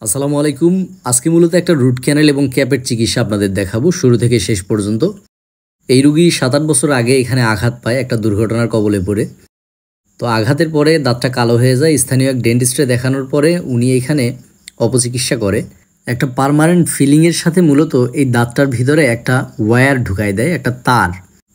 আসসালামু আলাইকুম। আজকে মূলত একটা রুট ক্যানেল এবং ক্যাপের চিকিৎসা আপনাদের দেখাবো শুরু থেকে শেষ পর্যন্ত। এই রুগী ৭-৮ বছর আগে এখানে আঘাত পায় একটা দুর্ঘটনার কবলে পড়ে। তো আঘাতের পরে দাঁতটা কালো হয়ে যায়। স্থানীয় এক ডেন্টিস্টে দেখানোর পরে উনি এখানে অপচিকিৎসা করে একটা পার্মানেন্ট ফিলিংয়ের সাথে মূলত এই দাঁতটার ভিতরে একটা ওয়্যার ঢুকাই দেয়, একটা তার।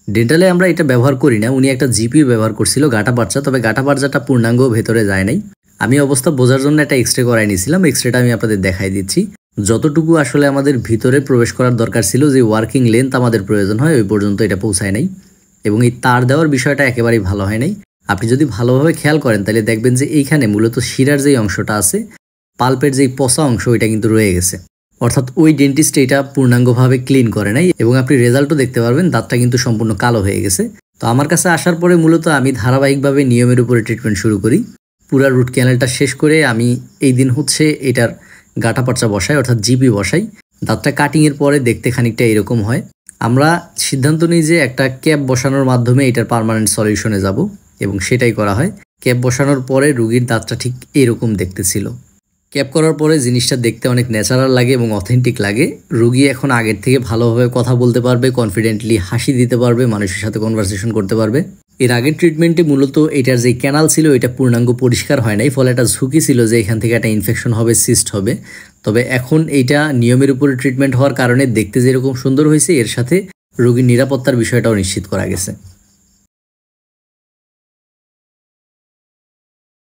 ডেন্টালে আমরা এটা ব্যবহার করি না, উনি একটা জিপিও ব্যবহার করছিল, গাঁটা পারচা। তবে গাঁটা পারচাটা পূর্ণাঙ্গ ভেতরে যায় নাই। আমি অবস্থা বোঝার জন্য একটা এক্সরে করাই নিয়েছিলাম। এক্সরেটা আমি আপনাদের দেখাই দিচ্ছি। যতটুকু আসলে আমাদের ভিতরে প্রবেশ করার দরকার ছিল, যে ওয়ার্কিং লেন্থ আমাদের প্রয়োজন হয়, ওই পর্যন্ত এটা পৌঁছায় নাই। এবং এই তার দেওয়ার বিষয়টা একেবারেই ভালো হয় নাই। আপনি যদি ভালোভাবে খেয়াল করেন তাহলে দেখবেন যে এইখানে মূলত শিরার যেই অংশটা আছে, পাল্পের যেই পচা অংশ, ওইটা কিন্তু রয়ে গেছে। অর্থাৎ ওই ডেন্টিস্ট এটা পূর্ণাঙ্গভাবে ক্লিন করে নাই এবং আপনি রেজাল্টও দেখতে পারবেন, দাঁতটা কিন্তু সম্পূর্ণ কালো হয়ে গেছে। তো আমার কাছে আসার পরে মূলত আমি ধারাবাহিকভাবে নিয়মের উপরে ট্রিটমেন্ট শুরু করি। পুরা রুট ক্যানেলটা শেষ করে আমি এই দিন এটার গাঁটা পারচা বসাই, অর্থাৎ জিপি বসাই। দাঁতটা কাটিংয়ের পরে দেখতে খানিকটা এরকম হয়। আমরা সিদ্ধান্ত নিই যে একটা ক্যাপ বসানোর মাধ্যমে এটার পার্মানেন্ট সলিউশনে যাব, এবং সেটাই করা হয়। ক্যাপ বসানোর পরে রুগীর দাঁতটা ঠিক এরকম দেখতে ছিল। ক্যাপ করার পরে জিনিসটা দেখতে অনেক ন্যাচারাল লাগে এবং অথেন্টিক লাগে। রুগী এখন আগের থেকে ভালোভাবে কথা বলতে পারবে, কনফিডেন্টলি হাসি দিতে পারবে, মানুষের সাথে কনভারসেশন করতে পারবে। এর আগের ট্রিটমেন্টে মূলত এটার যে ক্যানাল ছিল, এটা পূর্ণাঙ্গ পরিষ্কার হয় নাই, ফলে একটা ঝুঁকি ছিল যে এখান থেকে একটা ইনফেকশন হবে, সিস্ট হবে। তবে এখন এইটা নিয়মের উপরে ট্রিটমেন্ট হওয়ার কারণে দেখতে যেরকম সুন্দর হয়েছে, এর সাথে রোগীর নিরাপত্তার বিষয়টাও নিশ্চিত করা গেছে।